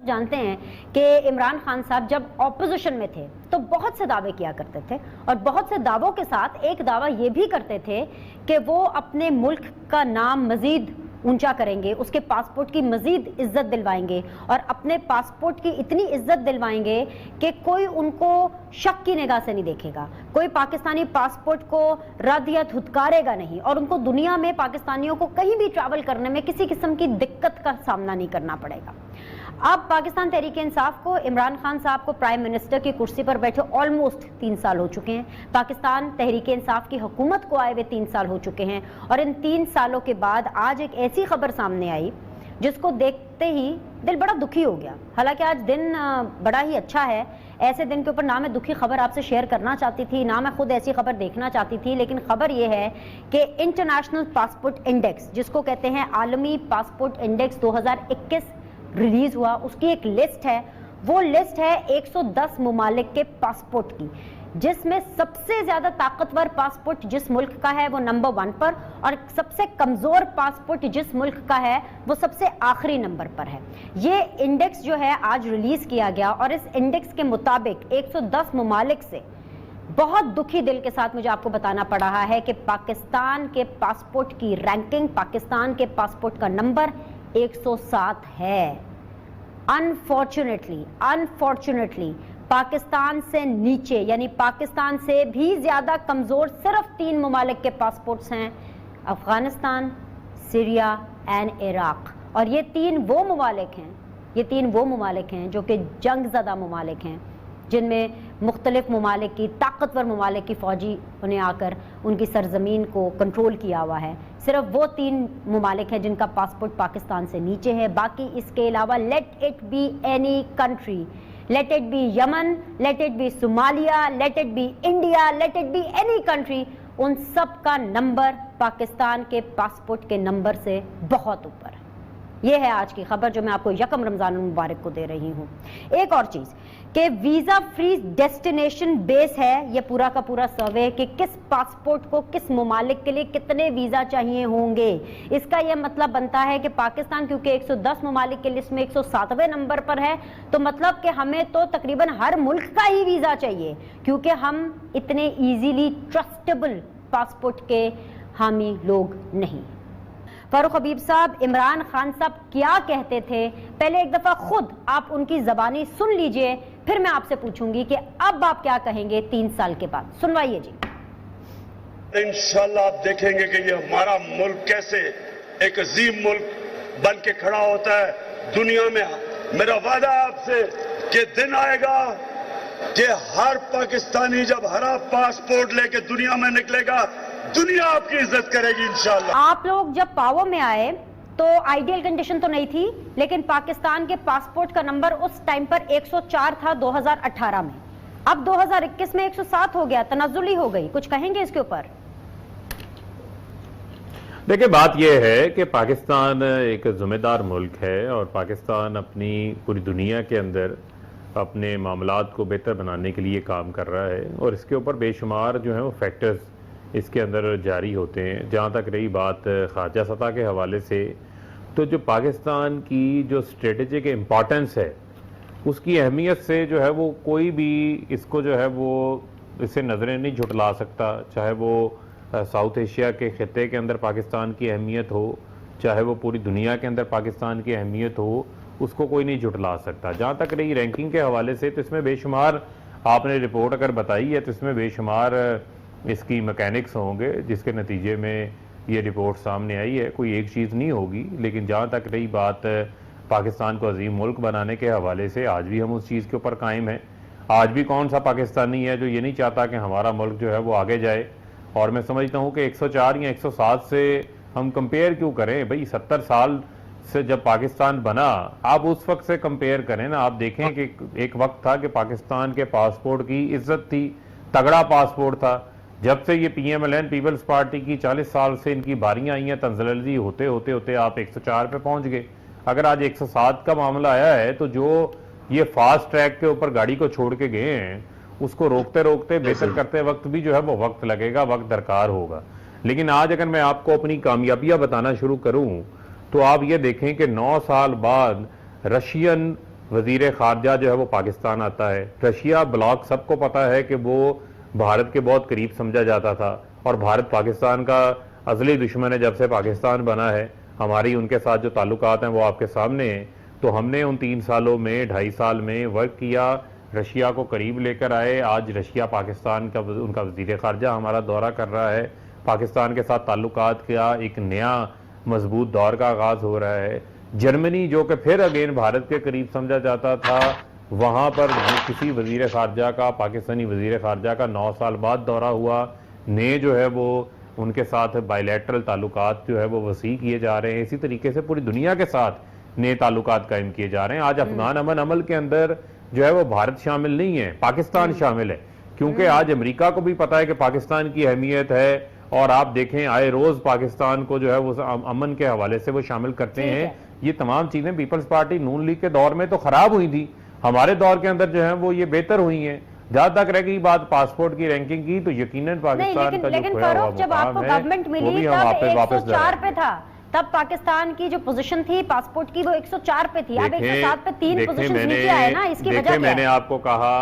जानते हैं कि इमरान खान साहब जब ऑपोजिशन में थे तो बहुत से दावे किया करते थे और बहुत से दावों के साथ एक दावा ये भी करते थे कि वो अपने मुल्क का नाम मजीद ऊंचा करेंगे, उसके पासपोर्ट की मजीद इज्जत दिलवाएंगे और अपने पासपोर्ट की इतनी इज्जत दिलवाएंगे कि कोई उनको शक की निगाह से नहीं देखेगा, कोई पाकिस्तानी पासपोर्ट को रद्द या धुतकारेगा नहीं और उनको दुनिया में पाकिस्तानियों को कहीं भी ट्रैवल करने में किसी किस्म की दिक्कत का सामना नहीं करना पड़ेगा। अब पाकिस्तान तहरीक इंसाफ को, इमरान खान साहब को प्राइम मिनिस्टर की कुर्सी पर बैठे ऑलमोस्ट 3 साल हो चुके हैं। पाकिस्तान तहरीक इंसाफ की हुकूमत को आए हुए 3 साल हो चुके हैं और इन 3 सालों के बाद आज एक ऐसी खबर सामने आई जिसको देखते ही दिल बड़ा दुखी हो गया। हालांकि आज दिन बड़ा ही अच्छा है, ऐसे दिन के ऊपर ना मैं दुखी खबर आपसे शेयर करना चाहती थी, ना मैं खुद ऐसी खबर देखना चाहती थी, लेकिन खबर यह है कि इंटरनेशनल पासपोर्ट इंडेक्स, जिसको कहते हैं आलमी पासपोर्ट इंडेक्स 2021 रिलीज हुआ, उसकी एक लिस्ट है। वो लिस्ट है 110 मुमालिक के पासपोर्ट की, जिसमें सबसे ज्यादा ताकतवर पासपोर्ट जिस मुल्क का है वो नंबर 1 पर और सबसे कमजोर पासपोर्ट जिस मुल्क का है वो सबसे आखिरी नंबर पर है। ये इंडेक्स जो है आज रिलीज किया गया और इस इंडेक्स के मुताबिक 110 मुमालिक से बहुत दुखी दिल के साथ मुझे आपको बताना पड़ रहा है कि पाकिस्तान के पासपोर्ट की रैंकिंग, पाकिस्तान के पासपोर्ट का नंबर 107 है। अनफॉर्चुनेटली पाकिस्तान से नीचे, यानी पाकिस्तान से भी ज्यादा कमजोर सिर्फ 3 मुमालिक के पासपोर्ट्स हैं, अफगानिस्तान, सीरिया एंड इराक। और ये तीन वो मुमालिक हैं जो कि जंगज़दा मुमालिक हैं, जिनमें मुख्तलिफ मुमालिक की, ताकतवर मुमालिक की फौजी उन्हें आकर उनकी सरजमीन को कंट्रोल किया हुआ है। सिर्फ वो 3 मुमालिक हैं जिनका पासपोर्ट पाकिस्तान से नीचे है। बाकी इसके अलावा let it be any country, let it be Yemen, let it be Somalia, let it be India, let it be any country, उन सब का नंबर पाकिस्तान के पासपोर्ट के नंबर से बहुत ऊपर है। यह है आज की खबर जो मैं आपको यकम रमजान मुबारक को दे रही हूँ। एक और चीज कि वीजा फ्री डेस्टिनेशन बेस है ये पूरा का पूरा सर्वे कि किस पासपोर्ट को किस मुमालिक के लिए कितने वीजा चाहिए होंगे। इसका यह मतलब बनता है कि पाकिस्तान क्योंकि 110 मुमालिक के लिस्ट में 107वें नंबर पर है, तो मतलब कि हमें तो तकरीबन हर मुल्क का ही वीजा चाहिए, क्योंकि हम इतने इजीली ट्रस्टेबल पासपोर्ट के हामी लोग नहीं। फारूक हबीब साहब, इमरान खान साहब क्या कहते थे, पहले एक दफा खुद आप उनकी जबानी सुन लीजिए, फिर मैं आपसे पूछूंगी कि अब आप क्या कहेंगे 3 साल के बाद। सुनवाइए जी। इंशाल्लाह आप देखेंगे कि ये हमारा मुल्क कैसे एक अजीम मुल्क बन के खड़ा होता है दुनिया में। मेरा वादा आपसे कि दिन आएगा कि हर पाकिस्तानी जब हरा पासपोर्ट लेके दुनिया में निकलेगा, दुनिया आपकी इज्जत करेगी इंशाल्लाह। आप लोग जब पावर में आए तो आइडियल कंडीशन तो नहीं थी, लेकिन पाकिस्तान के पासपोर्ट का नंबर उस टाइम पर 104 था 2018 में। अब 2021 में 107 हो गया, तनाजुली हो गई। कुछ कहेंगे इसके ऊपर? देखिए, बात यह है कि पाकिस्तान एक जिम्मेदार मुल्क है और पाकिस्तान अपनी पूरी दुनिया के अंदर अपने मामलात को बेहतर बनाने के लिए काम कर रहा है और इसके ऊपर बेशुमार जो है वो फैक्टर्स इसके अंदर जारी होते हैं। जहाँ तक रही बात खारजा सतह के हवाले से, तो जो पाकिस्तान की जो स्ट्रेटेजिक इम्पॉर्टेंस है उसकी अहमियत से जो है वो कोई भी इसको जो है वो इससे नज़रें नहीं झुटला सकता। चाहे वो साउथ एशिया के ख़त्े के अंदर पाकिस्तान की अहमियत हो, चाहे वो पूरी दुनिया के अंदर पाकिस्तान की अहमियत हो, उसको कोई नहीं झुटला सकता। जहाँ तक रही रैंकिंग के हवाले से, तो इसमें बेशुमार आपने रिपोर्ट अगर बताई है तो इसमें बेशुमार इसकी मैकेनिक्स होंगे जिसके नतीजे में ये रिपोर्ट सामने आई है। कोई एक चीज़ नहीं होगी, लेकिन जहाँ तक रही बात पाकिस्तान को अजीम मुल्क बनाने के हवाले से, आज भी हम उस चीज़ के ऊपर कायम हैं। आज भी कौन सा पाकिस्तानी है जो ये नहीं चाहता कि हमारा मुल्क जो है वो आगे जाए। और मैं समझता हूँ कि 104 या 107 से हम कंपेयर क्यों करें भाई। 70 साल से जब पाकिस्तान बना, आप उस वक्त से कंपेयर करें ना। आप देखें कि एक वक्त था कि पाकिस्तान के पासपोर्ट की इज्जत थी, तगड़ा पासपोर्ट था। जब से ये PMLN पीपल्स पार्टी की 40 साल से इनकी बारियां आई हैं, तंजलजी होते होते होते आप 104 पे पहुंच गए। अगर आज 107 का मामला आया है तो जो ये फास्ट ट्रैक के ऊपर गाड़ी को छोड़ के गए हैं उसको रोकते रोकते बेहतर करते वक्त भी जो है वो वक्त लगेगा, वक्त दरकार होगा। लेकिन आज अगर मैं आपको अपनी कामयाबियां बताना शुरू करूं तो आप ये देखें कि 9 साल बाद रशियन वजीर खारजा जो है वो पाकिस्तान आता है। रशिया ब्लॉक सबको पता है कि वो भारत के बहुत करीब समझा जाता था और भारत पाकिस्तान का अजली दुश्मन है जब से पाकिस्तान बना है। हमारी उनके साथ जो ताल्लुकात हैं वो आपके सामने हैं। तो हमने उन 3 सालों में 2.5 साल में वर्क किया, रशिया को करीब लेकर आए। आज रशिया पाकिस्तान का उनका वजीर खारजा हमारा दौरा कर रहा है। पाकिस्तान के साथ ताल्लुकात का एक नया मजबूत दौर का आगाज हो रहा है। जर्मनी जो कि फिर अगेन भारत के करीब समझा जाता था, वहाँ पर किसी वजीर खारजा का, पाकिस्तानी वजीर खारजा का 9 साल बाद दौरा हुआ। ने जो है वो उनके साथ बायलैटरल ताल्लुकात जो है वो वसी किए जा रहे हैं। इसी तरीके से पूरी दुनिया के साथ नए ताल्लुकात कायम किए जा रहे हैं। आज अफगान अमन अमल के अंदर जो है वो भारत शामिल नहीं है, पाकिस्तान शामिल है, क्योंकि आज अमेरिका को भी पता है कि पाकिस्तान की अहमियत है। और आप देखें आए रोज पाकिस्तान को जो है वो अमन के हवाले से वो शामिल करते हैं। ये तमाम चीजें पीपल्स पार्टी नून लीग के दौर में तो खराब हुई थी, हमारे दौर के अंदर जो है वो ये बेहतर हुई हैं। जहां तक रह गई बात पासपोर्ट की रैंकिंग की, तो यकीनन पाकिस्तान का जो खोया हुआ जब आपको गवर्नमेंट मिली तब 104 पे था, तब पाकिस्तान की जो पोजीशन थी पासपोर्ट की वो 104 पे थी। अब 107 पे 3 पोजीशन नीचे आए ना, इसकी वजह क्या है? मैंने आपको कहा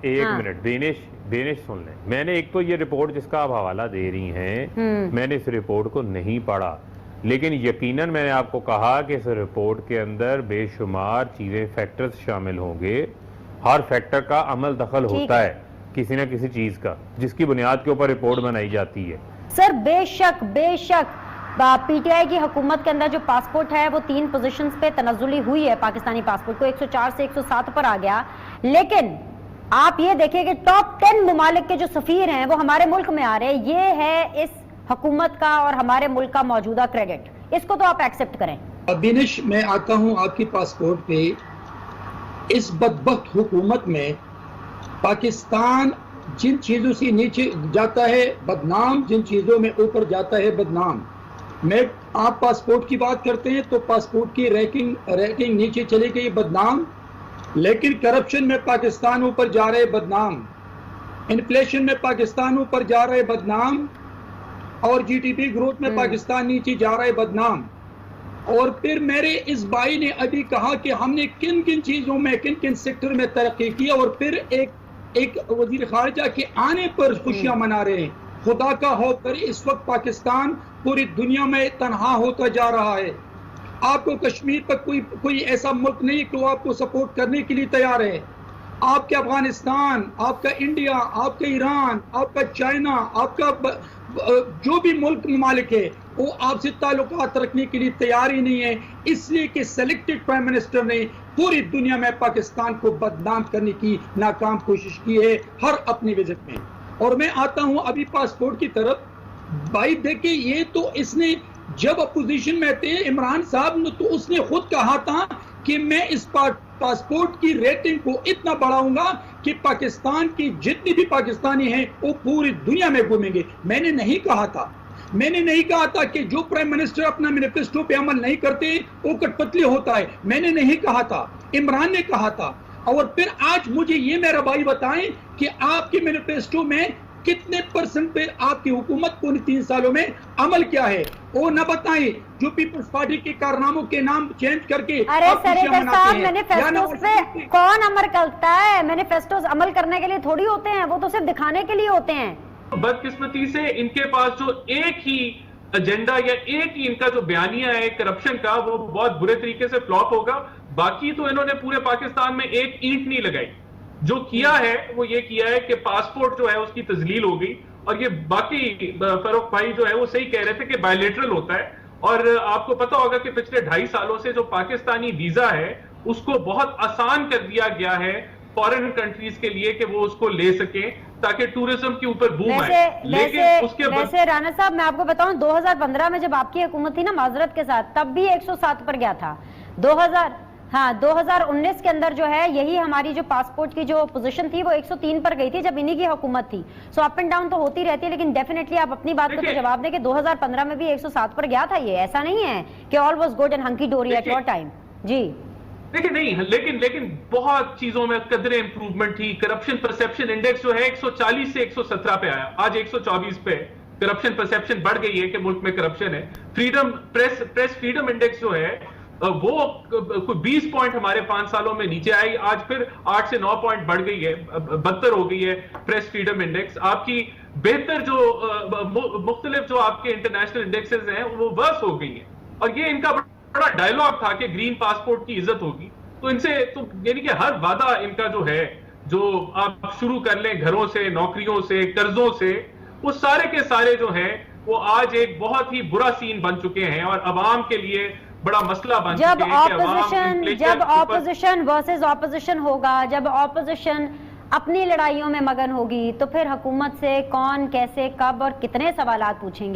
एक मिनट बेनिश सुन लें। मैंने एक तो ये रिपोर्ट जिसका आप हवाला दे रही हैं, मैंने इस रिपोर्ट को नहीं पढ़ा, लेकिन यकीनन मैंने आपको कहा कि इस रिपोर्ट के अंदर बेशुमार चीजें, फैक्टर्स शामिल होंगे। हर फैक्टर का अमल दखल होता है किसी न किसी चीज का, जिसकी बुनियाद के ऊपर रिपोर्ट बनाई जाती है। सर बेशक पीटीआई की हुकूमत के अंदर जो पासपोर्ट है वो 3 पोजीशंस पे तनज़्ज़ुली हुई है। पाकिस्तानी पासपोर्ट को 104 से 107 पर आ गया। लेकिन आप ये देखिए कि टॉप 10 मुमालिक के जो सफीर हैं वो हमारे मुल्क में आ रहे हैं। ये है इस हुकूमत का और हमारे मुल्क का मौजूदा क्रेडिट, इसको तो आप एक्सेप्ट करें। बिनिश, मैं आता हूं आपकी पासपोर्ट पे। इस बदबख्त हुकूमत में पाकिस्तान जिन चीजों से नीचे जाता है बदनाम, जिन चीजों में ऊपर जाता है बदनाम। आप पासपोर्ट की बात करते हैं तो पासपोर्ट की रैंकिंग नीचे चली गई, बदनाम। लेकिन करप्शन में पाकिस्तान ऊपर जा रहे, बदनाम। इन्फ्लेशन में पाकिस्तान ऊपर जा रहे, बदनाम। और जीडीपी ग्रोथ में पाकिस्तान नीचे जा रहा है, बदनाम। और फिर मेरे इस भाई ने अभी कहा कि हमने किन किन चीजों में, किन किन सेक्टर में तरक्की की, और फिर एक वजीर खारजा के आने पर खुशियां मना रहे हैं। खुदा का होकर इस वक्त पाकिस्तान पूरी दुनिया में तनहा होता जा रहा है। आपको कश्मीर पर कोई ऐसा मुल्क नहीं कि वो आपको सपोर्ट करने के लिए तैयार है। आपके अफगानिस्तान, आपका इंडिया, आपका ईरान, आपका चाइना, आपका जो भी मुल्क ममालिक है वो आपसे ताल्लुकात रखने के लिए तैयार ही नहीं है, इसलिए कि सेलेक्टेड प्राइम मिनिस्टर ने पूरी दुनिया में पाकिस्तान को बदनाम करने की नाकाम कोशिश की है हर अपनी विजिट में। और मैं आता हूं अभी पासपोर्ट की तरफ। भाई देखिए, ये तो इसने जब अपोजिशन में थे इमरान साहब ने, तो उसने खुद कहा था कि मैं इस पासपोर्ट की रेटिंग को इतना बढ़ाऊंगा कि पाकिस्तान की जितनी भी पाकिस्तानी हैं वो पूरी दुनिया में घूमेंगे। मैंने नहीं कहा था कि जो प्राइम मिनिस्टर अपना मैनिफेस्टो पे अमल नहीं करते वो कठपुतली होता है। मैंने नहीं कहा था, इमरान ने कहा था। और फिर आज मुझे ये मेरा भाई बताएं कि आपके मैनिफेस्टो में कितने % पे आपकी हुकूमत को 3 सालों में अमल किया है, वो न बताएं। जो पीपल्स पार्टी के कारनामों के नाम चेंज करके, अरे सरेकर साहब, मैनिफेस्टोस पे कौन अमल करता है? मैनिफेस्टोस अमल करने के लिए थोड़ी होते हैं, वो तो सिर्फ दिखाने के लिए होते हैं। बदकिस्मती से इनके पास जो एक ही एजेंडा या एक ही इनका जो बयानिया है करप्शन का, वो बहुत बुरे तरीके से फ्लॉप होगा। बाकी तो इन्होंने पूरे पाकिस्तान में एक ईंट नहीं लगाई। जो किया है वो ये किया है कि पासपोर्ट जो है उसकी तजलील हो गई। और ये बाकी फरूख भाई जो है वो सही कह रहे थे कि बायलैटरल होता है। और आपको पता होगा कि पिछले 2.5 सालों से जो पाकिस्तानी वीजा है उसको बहुत आसान कर दिया गया है फॉरेन कंट्रीज के लिए कि वो उसको ले सके ताकि टूरिज्म के ऊपर बूम आए। लेकिन उसके वैसे राणा साहब, मैं आपको बताऊं 2015 में जब आपकी हुकूमत थी ना, माजरत के साथ, तब भी 107 पर गया था। 2019 के अंदर जो है यही हमारी जो पासपोर्ट की जो पोजीशन थी वो 103 पर गई थी जब इन्हीं की हुकूमत थी। सो अप एंड डाउन तो होती रहती है, लेकिन डेफिनेटली आप अपनी बात को तो जवाब दें कि 2015 में भी 107 पर गया था। ये ऐसा नहीं है कि all was good and hunky डोरी एट योर टाइम। जी देखिए, नहीं, लेकिन बहुत चीजों में कदरे इंप्रूवमेंट थी। करप्शन परसेप्शन इंडेक्स जो है 140 से 117 पे आया, आज 124 पे। करप्शन परसेप्शन बढ़ गई है कि मुल्क में करप्शन है। प्रेस फ्रीडम इंडेक्स जो है वो कोई 20 पॉइंट हमारे 5 सालों में नीचे आई, आज फिर 8 से 9 पॉइंट बढ़ गई है, 72 हो गई है प्रेस फ्रीडम इंडेक्स। आपकी बेहतर जो मुख्तलिफ जो आपके इंटरनेशनल इंडेक्सेस हैं वो वर्स हो गई है। और ये इनका बड़ा डायलॉग था कि ग्रीन पासपोर्ट की इज्जत होगी। तो इनसे तो यानी कि हर वादा इनका जो है, जो आप शुरू कर लें घरों से, नौकरियों से, कर्जों से, वो सारे के सारे जो हैं वो आज एक बहुत ही बुरा सीन बन चुके हैं और अवाम के लिए बड़ा मसला बन चुके हैं। जब ऑपोजिशन वर्सेस ऑपोजिशन होगा, जब ऑपोजिशन अपनी लड़ाइयों में मगन होगी, तो फिर हुकूमत से कौन, कैसे, कब और कितने सवालात पूछेंगे।